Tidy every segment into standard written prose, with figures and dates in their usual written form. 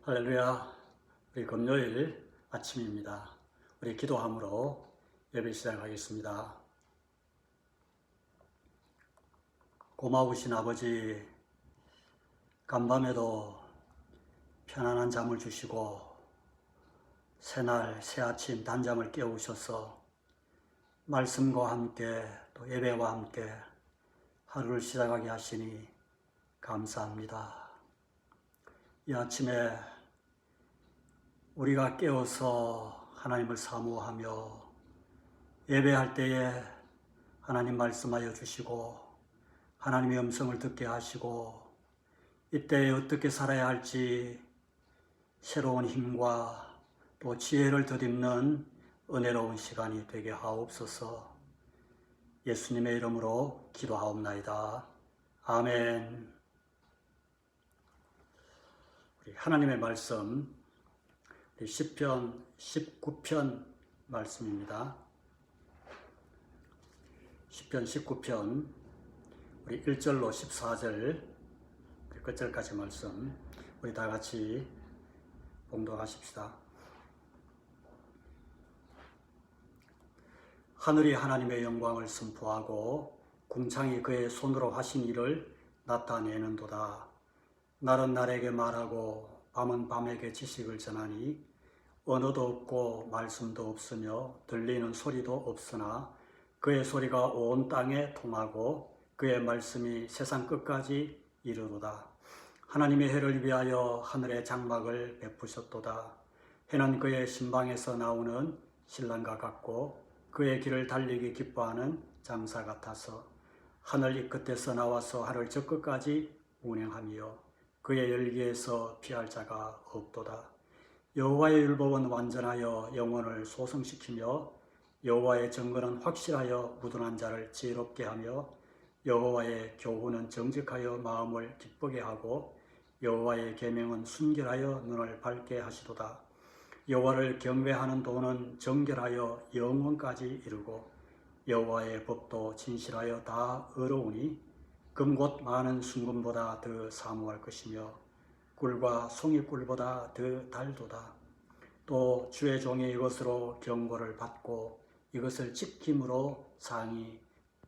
할렐루야. 우리 금요일 아침입니다. 우리 기도함으로 예배 시작하겠습니다. 고마우신 아버지, 간밤에도 편안한 잠을 주시고 새날 새아침 단잠을 깨우셔서 말씀과 함께 또 예배와 함께 하루를 시작하게 하시니 감사합니다. 이 아침에 우리가 깨어서 하나님을 사모하며 예배할 때에 하나님 말씀하여 주시고 하나님의 음성을 듣게 하시고 이때에 어떻게 살아야 할지 새로운 힘과 또 지혜를 덧입는 은혜로운 시간이 되게 하옵소서. 예수님의 이름으로 기도하옵나이다. 아멘. 우리 하나님의 말씀 시편 19편 말씀입니다. 시편 19편 우리 1절로 14절 끝절까지 말씀 우리 다 같이 봉독하십시다. 하늘이 하나님의 영광을 선포하고 궁창이 그의 손으로 하신 일을 나타내는도다. 날은 날에게 말하고 밤은 밤에게 지식을 전하니 언어도 없고 말씀도 없으며 들리는 소리도 없으나 그의 소리가 온 땅에 통하고 그의 말씀이 세상 끝까지 이르도다. 하나님의 해를 위하여 하늘의 장막을 베푸셨도다. 해는 그의 신방에서 나오는 신랑과 같고 그의 길을 달리기 기뻐하는 장사 같아서 하늘 이 끝에서 나와서 하늘 저 끝까지 운행하며 그의 열기에서 피할 자가 없도다. 여호와의 율법은 완전하여 영혼을 소성시키며 여호와의 증거는 확실하여 무둔한 자를 지혜롭게 하며 여호와의 교훈은 정직하여 마음을 기쁘게 하고 여호와의 계명은 순결하여 눈을 밝게 하시도다. 여호와를 경외하는 도는 정결하여 영원까지 이르고 여호와의 법도 진실하여 다 의로우니 금곧 많은 순금보다 더 사모할 것이며 꿀과 송이꿀보다 더 달도다. 또 주의 종이 이것으로 경고를 받고 이것을 지킴으로 상이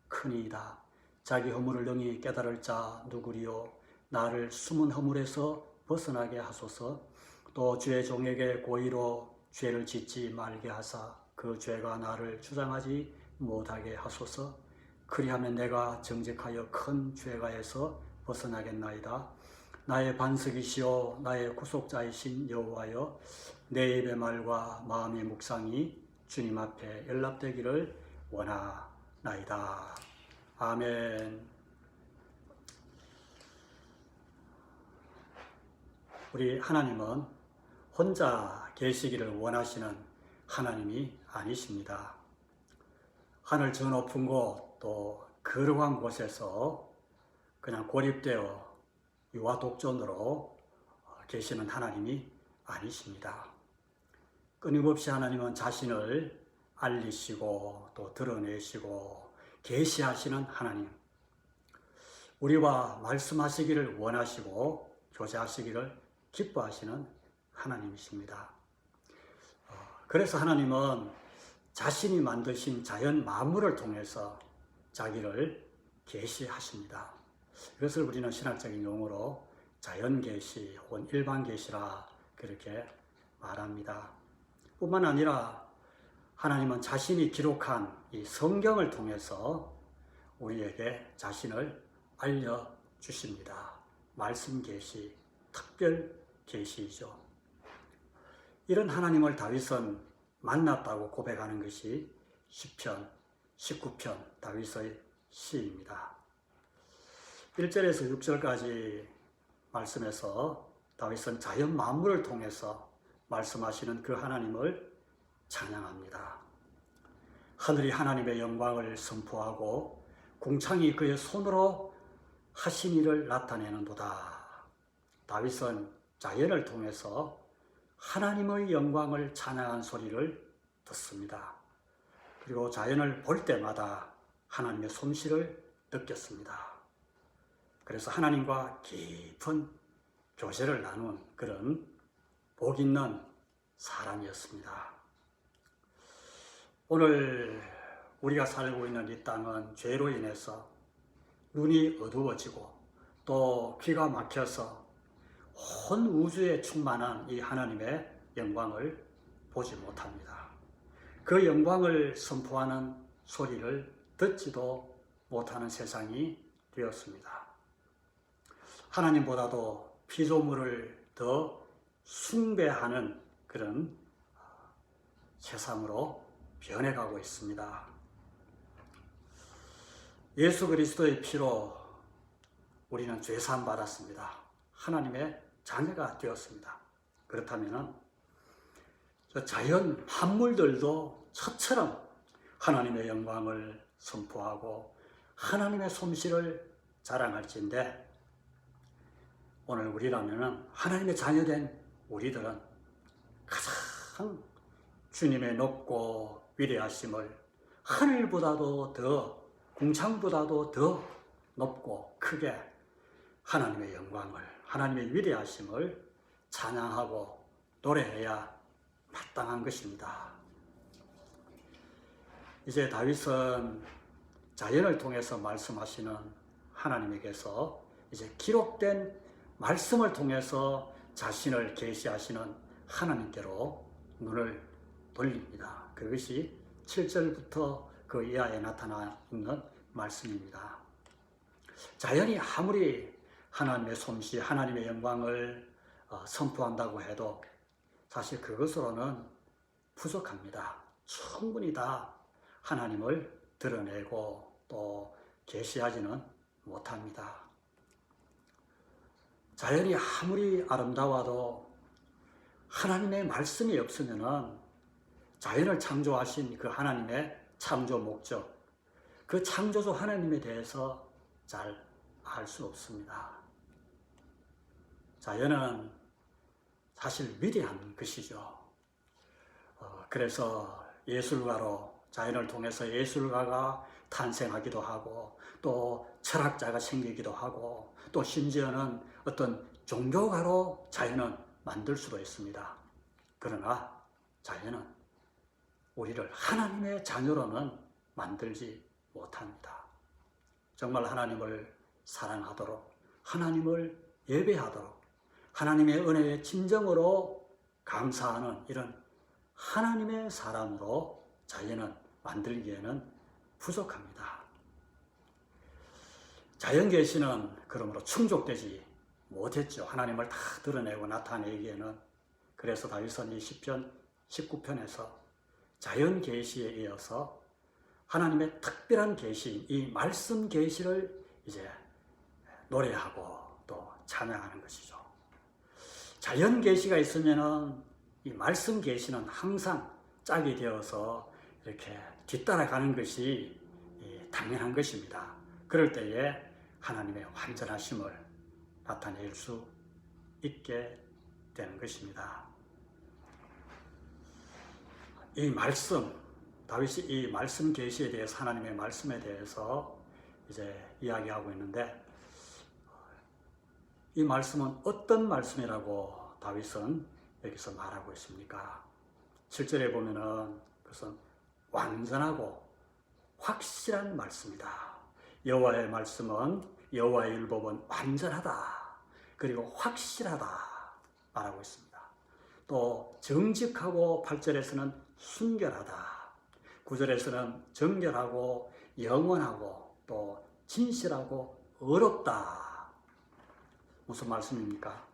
크니이다. 자기 허물을 능히 깨달을 자 누구리요? 나를 숨은 허물에서 벗어나게 하소서. 또 주의 종에게 고의로 죄를 짓지 말게 하사 그 죄가 나를 주장하지 못하게 하소서. 그리하면 내가 정직하여 큰 죄가에서 벗어나겠나이다. 나의 반석이시오 나의 구속자이신 여호와여, 내 입의 말과 마음의 묵상이 주님 앞에 연락되기를 원하나이다. 아멘. 우리 하나님은 혼자 계시기를 원하시는 하나님이 아니십니다. 하늘 저 높은 곳 또 거룩한 곳에서 그냥 고립되어 유아독존으로 계시는 하나님이 아니십니다. 끊임없이 하나님은 자신을 알리시고 또 드러내시고 계시하시는 하나님, 우리와 말씀하시기를 원하시고 교제하시기를 기뻐하시는 하나님이십니다. 그래서 하나님은 자신이 만드신 자연 만물을 통해서 자기를 계시하십니다. 이것을 우리는 신학적인 용어로 자연계시 혹은 일반계시라 그렇게 말합니다. 뿐만 아니라 하나님은 자신이 기록한 이 성경을 통해서 우리에게 자신을 알려주십니다. 말씀계시, 특별계시이죠. 이런 하나님을 다윗은 만났다고 고백하는 것이 시편 19편 다윗의 시입니다. 1절에서 6절까지 말씀에서 다윗은 자연 만물을 통해서 말씀하시는 그 하나님을 찬양합니다. 하늘이 하나님의 영광을 선포하고 궁창이 그의 손으로 하신 일을 나타내는도다. 다윗은 자연을 통해서 하나님의 영광을 찬양한 소리를 듣습니다. 그리고 자연을 볼 때마다 하나님의 솜씨를 느꼈습니다. 그래서 하나님과 깊은 교제를 나눈 그런 복 있는 사람이었습니다. 오늘 우리가 살고 있는 이 땅은 죄로 인해서 눈이 어두워지고 또 귀가 막혀서 온 우주에 충만한 이 하나님의 영광을 보지 못합니다. 그 영광을 선포하는 소리를 듣지도 못하는 세상이 되었습니다. 하나님보다도 피조물을 더 숭배하는 그런 세상으로 변해가고 있습니다. 예수 그리스도의 피로 우리는 죄사함 받았습니다. 하나님의 자녀가 되었습니다. 그렇다면 자연 만물들도 저처럼 하나님의 영광을 선포하고 하나님의 솜씨를 자랑할진데, 오늘 우리라면 하나님의 자녀된 우리들은 가장 주님의 높고 위대하심을 하늘보다도 더, 궁창보다도 더 높고 크게 하나님의 영광을, 하나님의 위대하심을 찬양하고 노래해야 마땅한 것입니다. 이제 다윗은 자연을 통해서 말씀하시는 하나님에게서 이제 기록된 말씀을 통해서 자신을 계시하시는 하나님께로 눈을 돌립니다. 그것이 7절부터 그 이하에 나타나 있는 말씀입니다. 자연이 아무리 하나님의 솜씨, 하나님의 영광을 선포한다고 해도 사실 그것으로는 부족합니다. 충분히 다 하나님을 드러내고 또 계시하지는 못합니다. 자연이 아무리 아름다워도 하나님의 말씀이 없으면 자연을 창조하신 그 하나님의 창조 목적, 그 창조주 하나님에 대해서 잘 알 수 없습니다. 자연은 사실 위대한 것이죠. 그래서 예술가로 자연을 통해서 예술가가 탄생하기도 하고 또 철학자가 생기기도 하고 또 심지어는 어떤 종교가로 자연은 만들 수도 있습니다. 그러나 자연은 우리를 하나님의 자녀로는 만들지 못합니다. 정말 하나님을 사랑하도록, 하나님을 예배하도록, 하나님의 은혜의 진정으로 감사하는 이런 하나님의 사람으로 자연은 만들기에는 부족합니다. 자연 계시는 그러므로 충족되지 못했죠. 하나님을 다 드러내고 나타내기에는. 그래서 다윗은 이 시편 19편에서 자연 계시에 이어서 하나님의 특별한 계시, 이 말씀 계시를 이제 노래하고 또 찬양하는 것이죠. 자연 계시가 있으면은 이 말씀 계시는 항상 짝이 되어서 이렇게 뒤따라가는 것이 당연한 것입니다. 그럴 때에 하나님의 완전하심을 나타낼 수 있게 되는 것입니다. 이 말씀, 다윗이 이 말씀 계시에 대해서, 하나님의 말씀에 대해서 이제 이야기하고 있는데, 이 말씀은 어떤 말씀이라고 다윗은 여기서 말하고 있습니까? 7절에 보면은 그것은 완전하고 확실한 말씀이다. 여호와의 말씀은, 여호와의 율법은 완전하다. 그리고 확실하다 말하고 있습니다. 또 정직하고 8절에서는 순결하다. 9절에서는 정결하고 영원하고 또 진실하고 의롭다. 무슨 말씀입니까?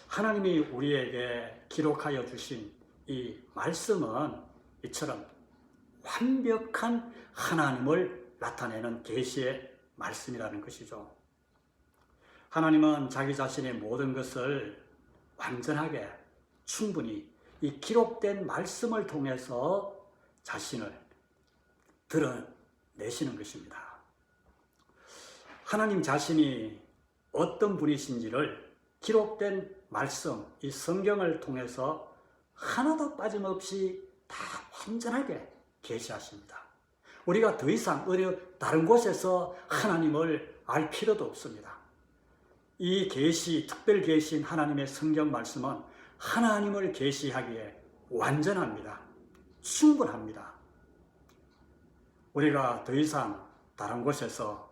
하나님이 우리에게 기록하여 주신 이 말씀은 이처럼 완벽한 하나님을 나타내는 계시의 말씀이라는 것이죠. 하나님은 자기 자신의 모든 것을 완전하게 충분히 이 기록된 말씀을 통해서 자신을 드러내시는 것입니다. 하나님 자신이 어떤 분이신지를 기록된 말씀, 이 성경을 통해서 하나도 빠짐없이 다 완전하게 계시하십니다. 우리가 더 이상 어느 다른 곳에서 하나님을 알 필요도 없습니다. 이 계시, 특별 계시인 하나님의 성경 말씀은 하나님을 계시하기에 완전합니다. 충분합니다. 우리가 더 이상 다른 곳에서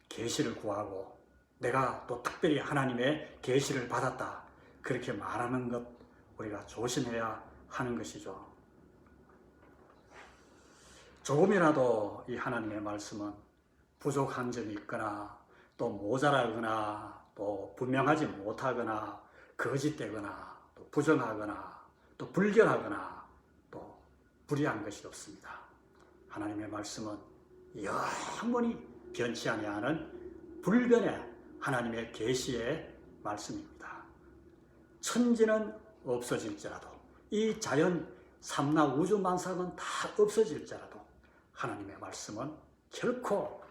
계시를 구하고 내가 또 특별히 하나님의 계시를 받았다 그렇게 말하는 것 우리가 조심해야 하는 것이죠. 조금이라도 이 하나님의 말씀은 부족한 점이 있거나 또 모자라거나 또 분명하지 못하거나 거짓되거나 또 부정하거나 또 불결하거나 또 불의한 것이 없습니다. 하나님의 말씀은 영원히 변치 아니하는 불변의 하나님의 계시의 말씀입니다. 천지는 없어질지라도 이 자연 삼라 우주 만상은 다 없어질지라도 하나님의 말씀은 결코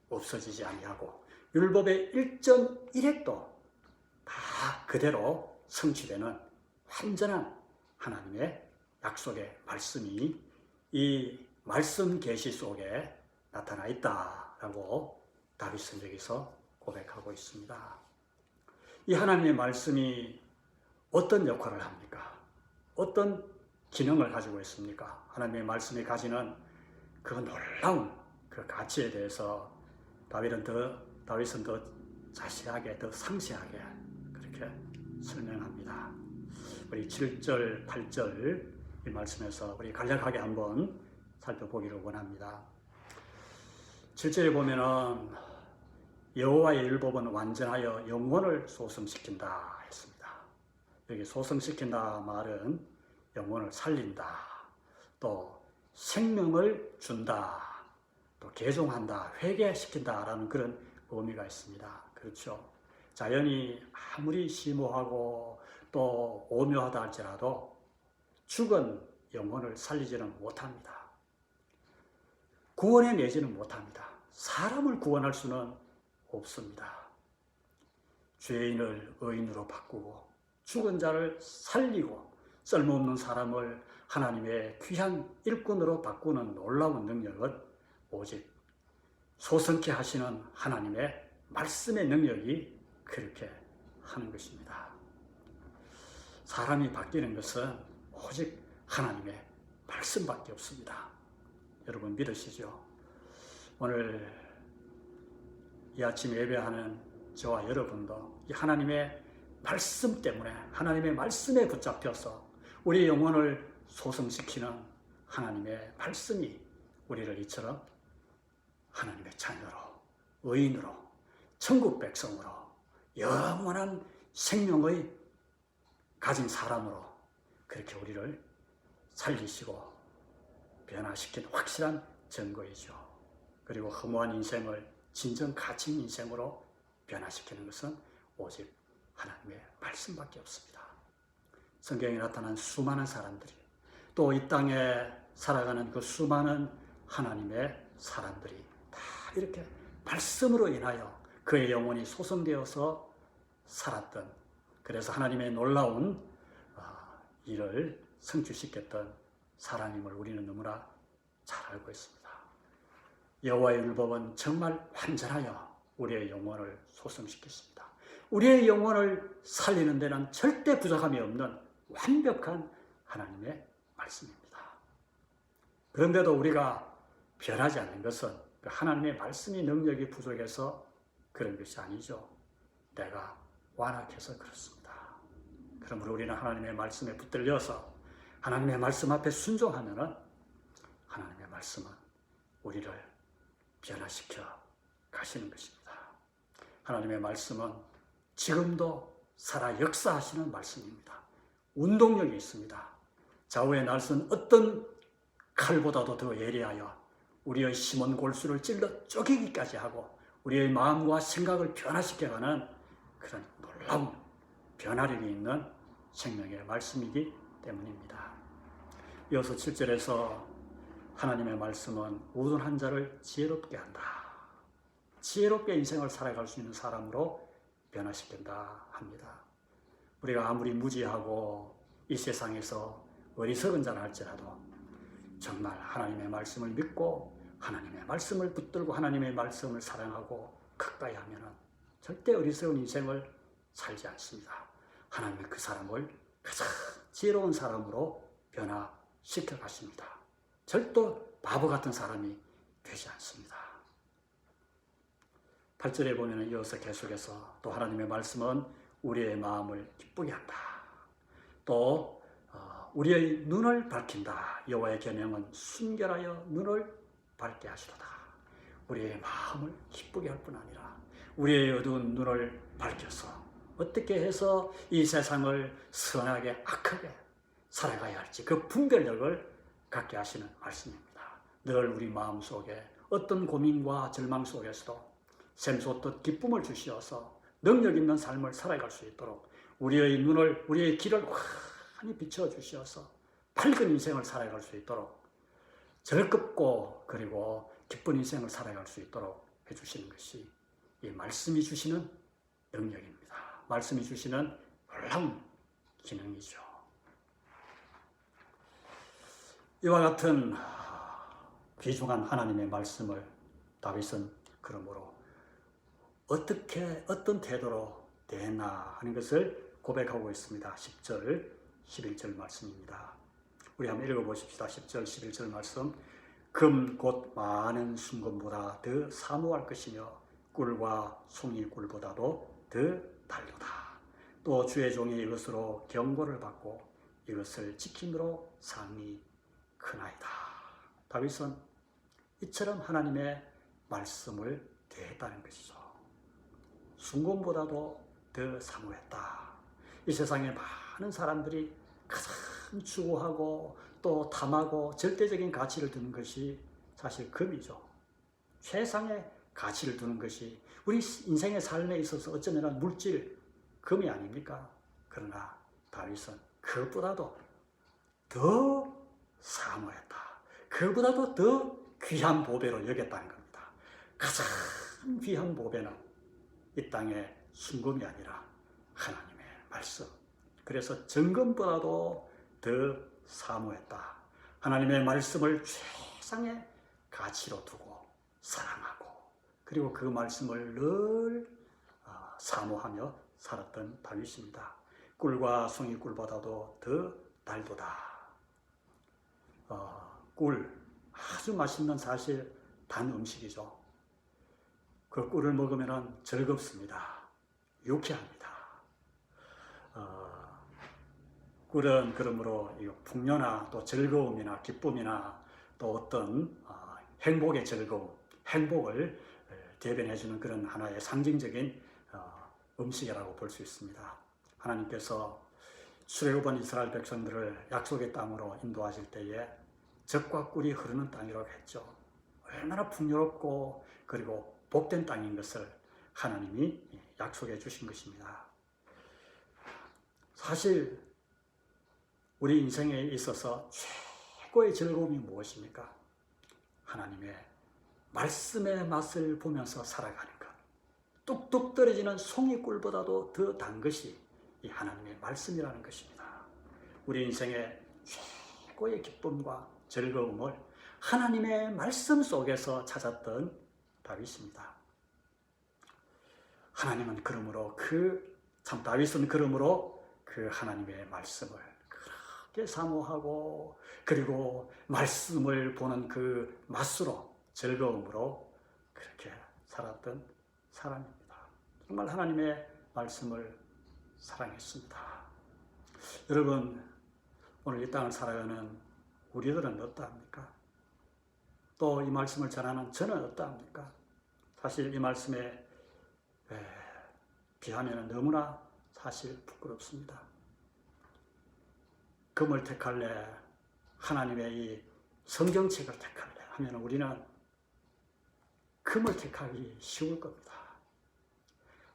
없어지지 아니하고 율법의 1.1획도 다 그대로 성취되는 완전한 하나님의 약속의 말씀이 이 말씀 계시 속에 나타나 있다라고 다윗은 여기서 고백하고 있습니다. 이 하나님의 말씀이 어떤 역할을 합니까? 어떤 기능을 가지고 있습니까? 하나님의 말씀이 가지는 그 놀라운 그 가치에 대해서 다윗은 더 자세하게, 더 상세하게 그렇게 설명합니다. 우리 7절, 8절 이 말씀에서 우리 간략하게 한번 살펴보기를 원합니다. 7절에 보면은 여호와의 율법은 완전하여 영혼을 소성시킨다 했습니다. 여기 소성시킨다 말은 영혼을 살린다, 또 생명을 준다, 또 개종한다, 회개시킨다라는 그런 의미가 있습니다. 그렇죠. 자연이 아무리 심오하고 또 오묘하다 할지라도 죽은 영혼을 살리지는 못합니다. 구원해내지는 못합니다. 사람을 구원할 수는 없습니다. 죄인을 의인으로 바꾸고 죽은 자를 살리고 쓸모없는 사람을 하나님의 귀한 일꾼으로 바꾸는 놀라운 능력은 오직 소성케 하시는 하나님의 말씀의 능력이 그렇게 하는 것입니다. 사람이 바뀌는 것은 오직 하나님의 말씀밖에 없습니다. 여러분 믿으시죠? 오늘 이 아침 예배하는 저와 여러분도 이 하나님의 말씀 때문에 하나님의 말씀에 붙잡혀서 우리의 영혼을 소성시키는 하나님의 말씀이 우리를 이처럼 하나님의 자녀로, 의인으로, 천국 백성으로, 영원한 생명의 가진 사람으로 그렇게 우리를 살리시고 변화시킨 확실한 증거이죠. 그리고 허무한 인생을 진정 가치 있는 인생으로 변화시키는 것은 오직 하나님의 말씀밖에 없습니다. 성경에 나타난 수많은 사람들이 또 이 땅에 살아가는 그 수많은 하나님의 사람들이 다 이렇게 말씀으로 인하여 그의 영혼이 소성되어서 살았던, 그래서 하나님의 놀라운 일을 성취시켰던 사람임을 우리는 너무나 잘 알고 있습니다. 여호와의 율법은 정말 완전하여 우리의 영혼을 소성시켰습니다. 우리의 영혼을 살리는 데는 절대 부족함이 없는 완벽한 하나님의 말씀입니다. 그런데도 우리가 변하지 않는 것은 하나님의 말씀의 능력이 부족해서 그런 것이 아니죠. 내가 완악해서 그렇습니다. 그러므로 우리는 하나님의 말씀에 붙들려서 하나님의 말씀 앞에 순종하면은 하나님의 말씀은 우리를 변화시켜 가시는 것입니다. 하나님의 말씀은 지금도 살아 역사하시는 말씀입니다. 운동력이 있습니다. 좌우의 날선 어떤 칼보다도 더 예리하여 우리의 심은 골수를 찔러 쪼개기까지 하고 우리의 마음과 생각을 변화시켜가는 그런 놀라운 변화력이 있는 생명의 말씀이기 때문입니다. 이어서 7절에서 하나님의 말씀은 우둔한 자를 지혜롭게 한다. 지혜롭게 인생을 살아갈 수 있는 사람으로 변화시킨다 합니다. 우리가 아무리 무지하고 이 세상에서 어리석은 자라 할지라도 정말 하나님의 말씀을 믿고 하나님의 말씀을 붙들고 하나님의 말씀을 사랑하고 가까이 하면은 절대 어리석은 인생을 살지 않습니다. 하나님은 그 사람을 가장 지혜로운 사람으로 변화시켜 가십니다. 절대 바보 같은 사람이 되지 않습니다. 8절에 보면 이어서 계속해서 또 하나님의 말씀은 우리의 마음을 기쁘게 한다. 또 우리의 눈을 밝힌다. 여호와의 계명은 순결하여 눈을 밝게 하시도다. 우리의 마음을 기쁘게 할 뿐 아니라 우리의 어두운 눈을 밝혀서 어떻게 해서 이 세상을 선하게 악하게 살아가야 할지 그 분별력을 갖게 하시는 말씀입니다. 늘 우리 마음속에 어떤 고민과 절망 속에서도 샘솟듯 기쁨을 주시어서 능력 있는 삶을 살아갈 수 있도록 우리의 눈을, 우리의 길을 환히 비춰주시어서 밝은 인생을 살아갈 수 있도록 즐겁고 그리고 기쁜 인생을 살아갈 수 있도록 해주시는 것이 이 말씀이 주시는 능력입니다. 말씀이 주시는 놀라운 기능이죠. 이와 같은 귀중한 하나님의 말씀을 다윗은 그러므로 어떻게 어떤 태도로 대했나 하는 것을 고백하고 있습니다. 10절, 11절 말씀입니다. 우리 한번 읽어보십시다. 10절, 11절 말씀. 금 곧 많은 순금보다 더 사모할 것이며 꿀과 송이 꿀보다도 더 달도다. 또 주의 종이 이것으로 경고를 받고 이것을 지킴으로 상이 크나이다. 다윗은 이처럼 하나님의 말씀을 대했다는 것이죠. 순금보다도 더 사모했다. 이 세상에 많은 사람들이 가장 추구하고 또 탐하고 절대적인 가치를 두는 것이 사실 금이죠. 최상의 가치를 두는 것이 우리 인생의 삶에 있어서 어쩌면 물질, 금이 아닙니까? 그러나 다윗은 그것보다도 더 사모했다. 그보다도 더 귀한 보배로 여겼다는 겁니다. 가장 귀한 보배는 이 땅의 순금이 아니라 하나님의 말씀. 그래서 정금보다도 더 사모했다. 하나님의 말씀을 최상의 가치로 두고 사랑하고 그리고 그 말씀을 늘 사모하며 살았던 다윗입니다. 꿀과 송이 꿀보다도 더 달도다. 꿀, 아주 맛있는 사실 단 음식이죠. 그 꿀을 먹으면 즐겁습니다. 유쾌합니다. 꿀은 그러므로 풍요나 또 즐거움이나 기쁨이나 또 어떤 행복의 즐거움, 행복을 대변해주는 그런 하나의 상징적인 음식이라고 볼 수 있습니다. 하나님께서 출애굽한 이스라엘 백성들을 약속의 땅으로 인도하실 때에 젖과 꿀이 흐르는 땅이라고 했죠. 얼마나 풍요롭고 그리고 복된 땅인 것을 하나님이 약속해 주신 것입니다. 사실 우리 인생에 있어서 최고의 즐거움이 무엇입니까? 하나님의 말씀의 맛을 보면서 살아가는 것. 뚝뚝 떨어지는 송이꿀보다도 더 단 것이 이 하나님의 말씀이라는 것입니다. 우리 인생의 최고의 기쁨과 즐거움을 하나님의 말씀 속에서 찾았던 다윗입니다. 하나님은 그러므로 다윗은 그러므로 그 하나님의 말씀을 그렇게 사모하고 그리고 말씀을 보는 그 맛으로 즐거움으로 그렇게 살았던 사람입니다. 정말 하나님의 말씀을 사랑했습니다. 여러분, 오늘 이 땅을 살아가는 우리들은 어떠합니까? 또 이 말씀을 전하는 저는 어떠합니까? 사실 이 말씀에 비하면 너무나 사실 부끄럽습니다. 금을 택할래, 하나님의 이 성경책을 택할래 하면 우리는 금을 택하기 쉬울 겁니다.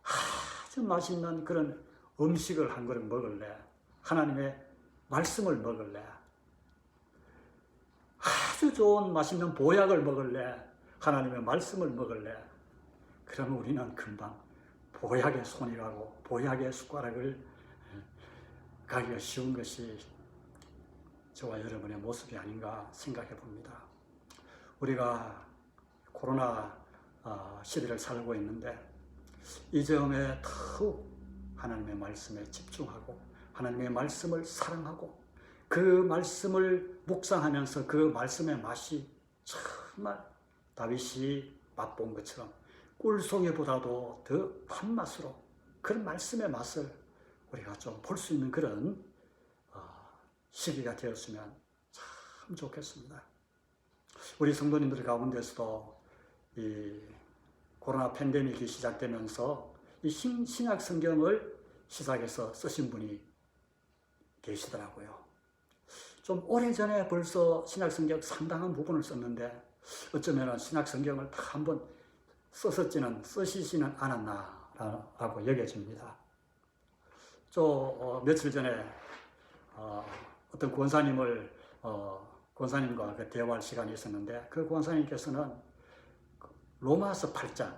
아주 맛있는 그런 음식을 한 그릇 먹을래, 하나님의 말씀을 먹을래, 아주 좋은 맛있는 보약을 먹을래, 하나님의 말씀을 먹을래, 그러면 우리는 금방 보약의 손이 가고 보약의 숟가락을 가기가 쉬운 것이 저와 여러분의 모습이 아닌가 생각해 봅니다. 우리가 코로나 시대를 살고 있는데 이 점에 더욱 하나님의 말씀에 집중하고 하나님의 말씀을 사랑하고 그 말씀을 묵상하면서 그 말씀의 맛이 정말 다윗이 맛본 것처럼 꿀송이보다도 더 단맛으로 그런 말씀의 맛을 우리가 좀 볼 수 있는 그런 시기가 되었으면 참 좋겠습니다. 우리 성도님들 가운데서도 이 코로나 팬데믹이 시작되면서 이 신약 성경을 시작해서 쓰신 분이 계시더라고요. 좀 오래전에 벌써 신약 성경 상당한 부분을 썼는데 어쩌면 신약 성경을 다 한번 쓰시지는 않았나라고 여겨집니다. 며칠 전에 어떤 권사님과 그 대화할 시간이 있었는데 그 권사님께서는 로마서 8장,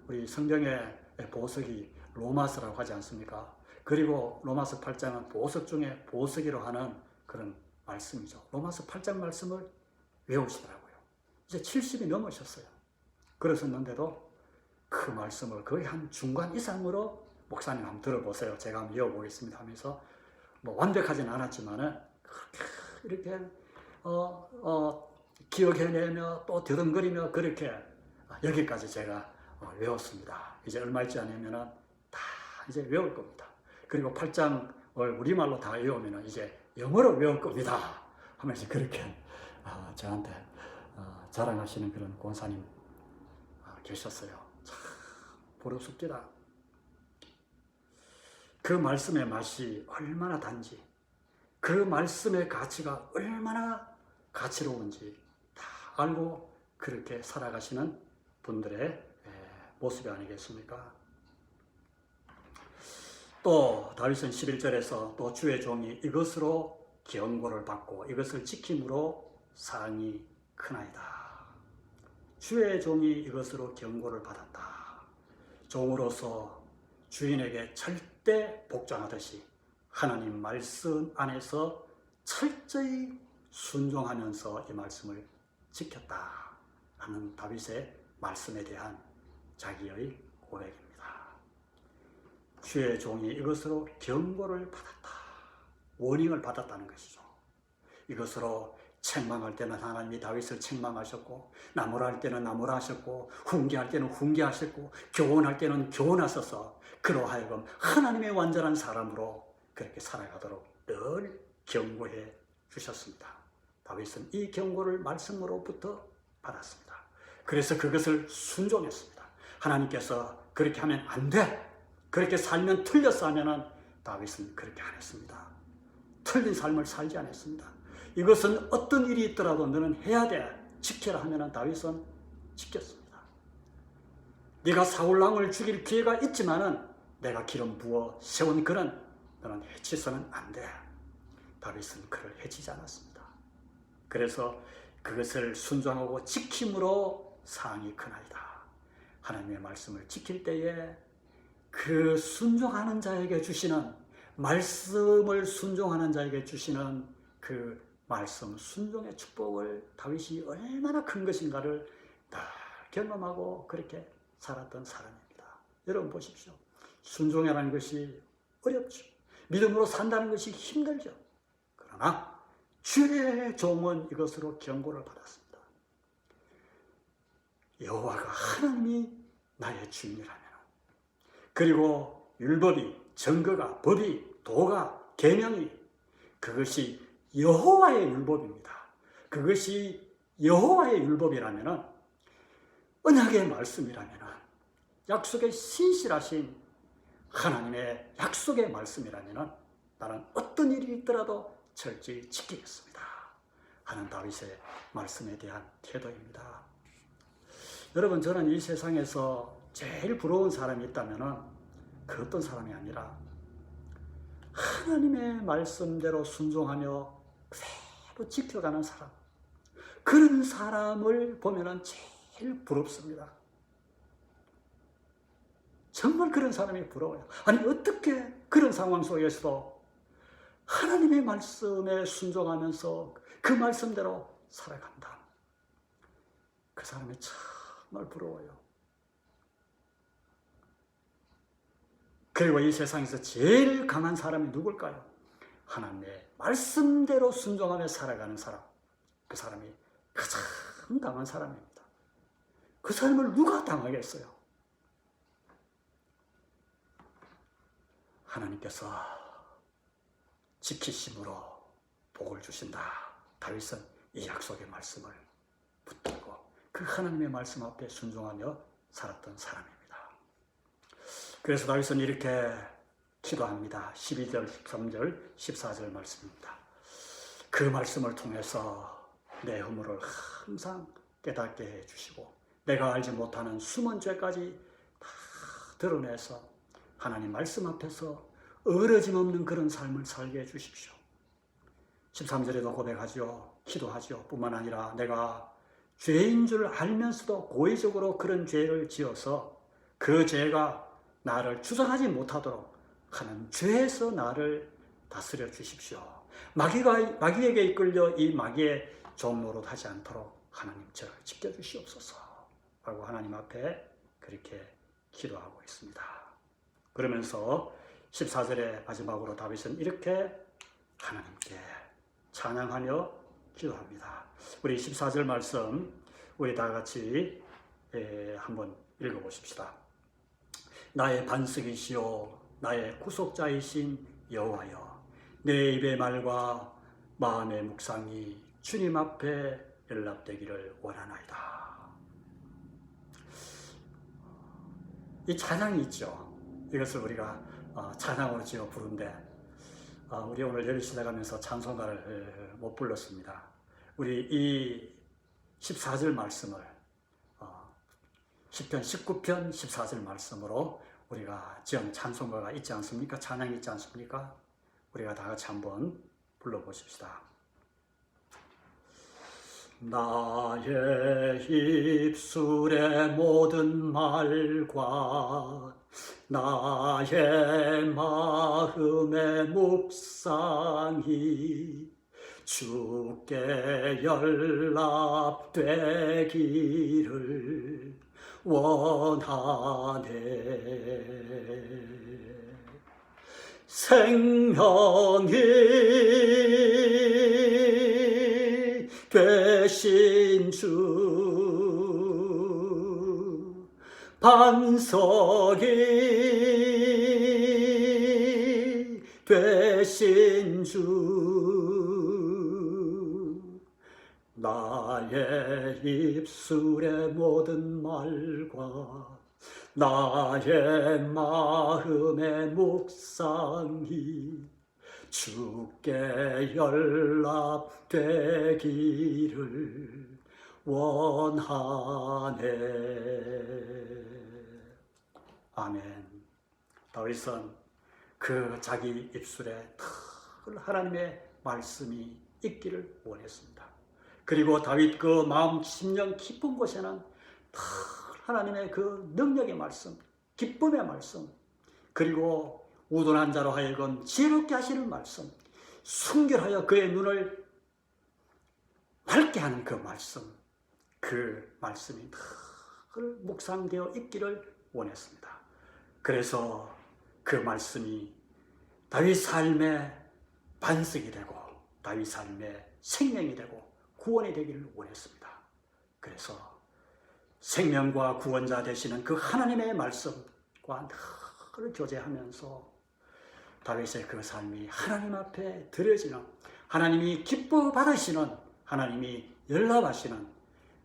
우리 성경의 보석이 로마서라고 하지 않습니까? 그리고 로마서 8장은 보석 중에 보석이로 하는 그런 말씀이죠. 로마서 8장 말씀을 외우시더라고요. 이제 70이 넘으셨어요. 그러셨는데도 그 말씀을 거의 한 중간 이상으로 목사님 한번 들어보세요. 제가 한번 외워보겠습니다 하면서 뭐 완벽하진 않았지만은 이렇게 기억해내며 또 더듬거리며 그렇게 여기까지 제가 외웠습니다. 이제 얼마 있지 않으면은 다 이제 외울 겁니다. 그리고 8장을 우리말로 다 외우면은 이제 영어로 외울 겁니다 하면서 그렇게 저한테 자랑하시는 그런 권사님 계셨어요. 참 부럽습니다. 그 말씀의 맛이 얼마나 단지, 그 말씀의 가치가 얼마나 가치로운지 다 알고 그렇게 살아가시는 분들의 모습이 아니겠습니까? 또 다윗은 11절에서 또 주의 종이 이것으로 경고를 받고 이것을 지킴으로 상이 크나이다. 주의 종이 이것으로 경고를 받았다. 종으로서 주인에게 절대 복종하듯이 하나님 말씀 안에서 철저히 순종하면서 이 말씀을 지켰다 하는 다윗의 말씀에 대한 자기의 고백입니다. 주의 종이 이것으로 경고를 받았다. 워닝을 받았다는 것이죠. 이것으로 책망할 때는 하나님이 다윗을 책망하셨고, 나무랄 때는 나무라하셨고, 훈계할 때는 훈계하셨고, 교훈할 때는 교훈하셔서 그로 하여금 하나님의 완전한 사람으로 그렇게 살아가도록 늘 경고해 주셨습니다. 다윗은 이 경고를 말씀으로부터 받았습니다. 그래서 그것을 순종했습니다. 하나님께서 그렇게 하면 안 돼, 그렇게 살면 틀렸어 하면은 다윗은 그렇게 안 했습니다. 틀린 삶을 살지 않았습니다. 이것은 어떤 일이 있더라도 너는 해야 돼, 지켜라 하면은 다윗은 지켰습니다. 네가 사울왕을 죽일 기회가 있지만은 내가 기름 부어 세운 그는 너는 해치서는 안 돼. 다윗은 그를 해치지 않았습니다. 그래서 그것을 순종하고 지킴으로 상이 크나이다. 하나님의 말씀을 지킬 때에 그 순종하는 자에게 주시는, 말씀을 순종하는 자에게 주시는 그 말씀 순종의 축복을 다윗이 얼마나 큰 것인가를 다 경험하고 그렇게 살았던 사람입니다. 여러분 보십시오. 순종이라는 것이 어렵죠. 믿음으로 산다는 것이 힘들죠. 그러나 주의 종은 이것으로 경고를 받았습니다. 여호와가 하나님이 나의 주인이라면, 그리고 율법이, 증거가, 법이, 도가, 계명이 그것이 여호와의 율법입니다. 그것이 여호와의 율법이라면, 언약의 말씀이라면, 약속의 신실하신 하나님의 약속의 말씀이라면 나는 어떤 일이 있더라도 철저히 지키겠습니다 하는 다윗의 말씀에 대한 태도입니다. 여러분, 저는 이 세상에서 제일 부러운 사람이 있다면 그 어떤 사람이 아니라 하나님의 말씀대로 순종하며 그대로 지켜가는 사람, 그런 사람을 보면 제일 부럽습니다. 정말 그런 사람이 부러워요. 아니, 어떻게 그런 상황 속에서도 하나님의 말씀에 순종하면서 그 말씀대로 살아간다. 그 사람이 정말 부러워요. 그리고 이 세상에서 제일 강한 사람이 누굴까요? 하나님의 말씀대로 순종하며 살아가는 사람. 그 사람이 가장 강한 사람입니다. 그 사람을 누가 당하겠어요? 하나님께서 지키심으로 복을 주신다. 다윗은 이 약속의 말씀을 붙들고 그 하나님의 말씀 앞에 순종하며 살았던 사람입니다. 그래서 다윗은 이렇게 기도합니다. 12절, 13절, 14절 말씀입니다. 그 말씀을 통해서 내 허물을 항상 깨닫게 해주시고 내가 알지 못하는 숨은 죄까지 다 드러내서 하나님 말씀 앞에서 어러짐 없는 그런 삶을 살게 해주십시오. 13절에도 고백하죠. 기도하죠. 뿐만 아니라 내가 죄인 줄 알면서도 고의적으로 그런 죄를 지어서 그 죄가 나를 주장하지 못하도록 하는 죄에서 나를 다스려 주십시오. 마귀에게 이끌려 이 마귀의 종노릇 하지 않도록 하나님 저를 지켜주시옵소서 라고 하나님 앞에 그렇게 기도하고 있습니다. 그러면서 14절의 마지막으로 다윗은 이렇게 하나님께 찬양하며 기도합니다. 우리 14절 말씀 우리 다 같이 한번 읽어보십시다. 나의 반석이시오 나의 구속자이신 여호와여, 내 입의 말과 마음의 묵상이 주님 앞에 연락되기를 원하나이다. 이 찬양이 있죠. 이것을 우리가 찬양으로 지어 부른데 우리 오늘 예배 시작하면서 찬송가를 못 불렀습니다. 우리 이 14절 말씀을 시편 19편 14절 말씀으로 우리가 지은 찬송가가 있지 않습니까? 찬양이 있지 않습니까? 우리가 다 같이 한번 불러보십시다. 나의 입술의 모든 말과 나의 마음의 묵상이 주께 연락되기를 원하네. 생명이 되신 주, 반석이 되신 주, 나의 입술의 모든 말과 나의 마음의 묵상이 주께 연락되기를 원하네. 아멘. 다윗은 그 자기 입술에 늘 하나님의 말씀이 있기를 원했습니다. 그리고 다윗 그 마음 심령 깊은 곳에는 늘 하나님의 그 능력의 말씀, 기쁨의 말씀, 그리고 우둔한 자로 하여금 지혜롭게 하시는 말씀, 순결하여 그의 눈을 밝게 하는 그 말씀이 늘 묵상되어 있기를 원했습니다. 그래서 그 말씀이 다윗 삶의 반석이 되고 다윗 삶의 생명이 되고 구원이 되기를 원했습니다. 그래서 생명과 구원자 되시는 그 하나님의 말씀과 늘 교제하면서 다윗의 그 삶이 하나님 앞에 드려지는, 하나님이 기뻐 받으시는, 하나님이 연락하시는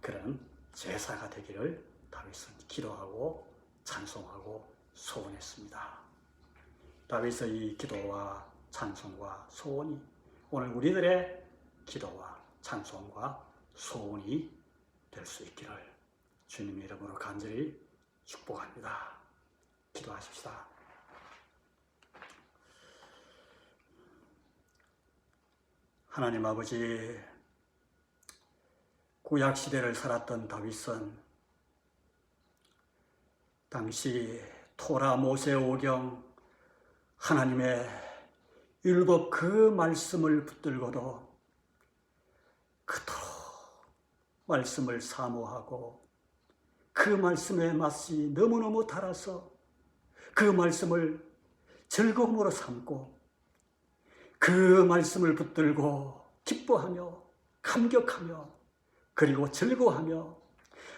그런 제사가 되기를 다윗은 기도하고 찬송하고 소원했습니다. 다윗의 이 기도와 찬송과 소원이 오늘 우리들의 기도와 찬송과 소원이 될 수 있기를 주님의 이름으로 간절히 축복합니다. 기도하십시다. 하나님 아버지, 구약시대를 살았던 다윗은 당시 토라 모세 오경 하나님의 율법 그 말씀을 붙들고도 그토록 말씀을 사모하고 그 말씀의 맛이 너무너무 달아서 그 말씀을 즐거움으로 삼고 그 말씀을 붙들고 기뻐하며 감격하며 그리고 즐거워하며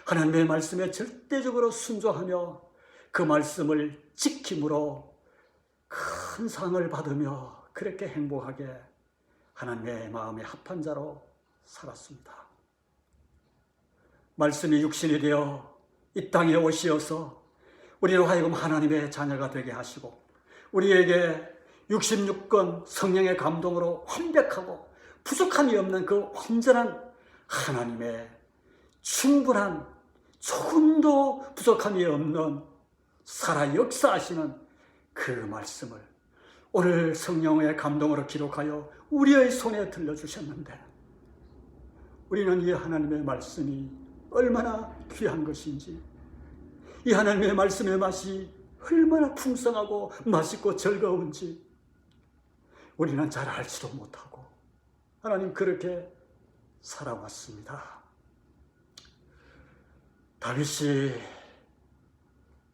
하나님의 말씀에 절대적으로 순종하며 그 말씀을 지킴으로 큰 상을 받으며 그렇게 행복하게 하나님의 마음에 합한 자로 살았습니다. 말씀이 육신이 되어 이 땅에 오시어서 우리로 하여금 하나님의 자녀가 되게 하시고 우리에게 66권 성령의 감동으로 완벽하고 부족함이 없는 그 완전한 하나님의 충분한 조금도 부족함이 없는 살아 역사하시는 그 말씀을 오늘 성령의 감동으로 기록하여 우리의 손에 들려주셨는데 우리는 이 하나님의 말씀이 얼마나 귀한 것인지 이 하나님의 말씀의 맛이 얼마나 풍성하고 맛있고 즐거운지 우리는 잘 알지도 못하고 하나님 그렇게 살아왔습니다. 다윗이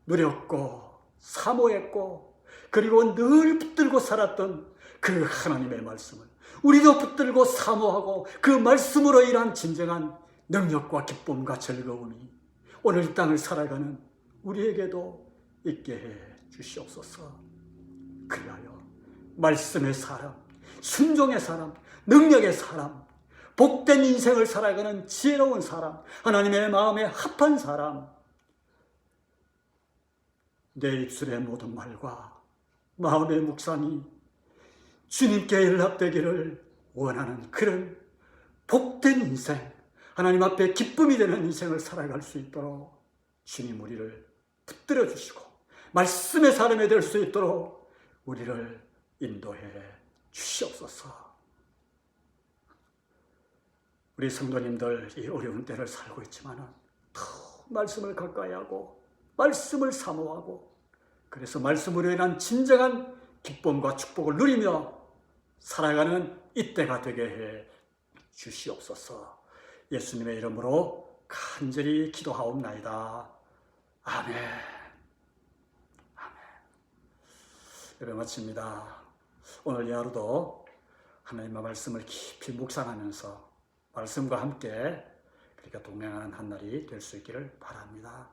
누렸고 사모했고 그리고 늘 붙들고 살았던 그 하나님의 말씀을 우리도 붙들고 사모하고 그 말씀으로 인한 진정한 능력과 기쁨과 즐거움이 오늘 이 땅을 살아가는 우리에게도 있게 해 주시옵소서. 그리하여 말씀의 사람, 순종의 사람, 능력의 사람, 복된 인생을 살아가는 지혜로운 사람, 하나님의 마음에 합한 사람, 내 입술의 모든 말과 마음의 묵상이 주님께 연락되기를 원하는 그런 복된 인생, 하나님 앞에 기쁨이 되는 인생을 살아갈 수 있도록 주님 우리를 붙들어 주시고 말씀의 사람이 될 수 있도록 우리를 인도해 주시옵소서. 우리 성도님들 이 어려운 때를 살고 있지만 더 말씀을 가까이 하고 말씀을 사모하고 그래서 말씀으로 인한 진정한 기쁨과 축복을 누리며 살아가는 이때가 되게 해 주시옵소서. 예수님의 이름으로 간절히 기도하옵나이다. 아멘. 아멘. 예배 마칩니다. 오늘 이 하루도 하나님의 말씀을 깊이 묵상하면서 말씀과 함께 그렇게 동행하는 한 날이 될 수 있기를 바랍니다.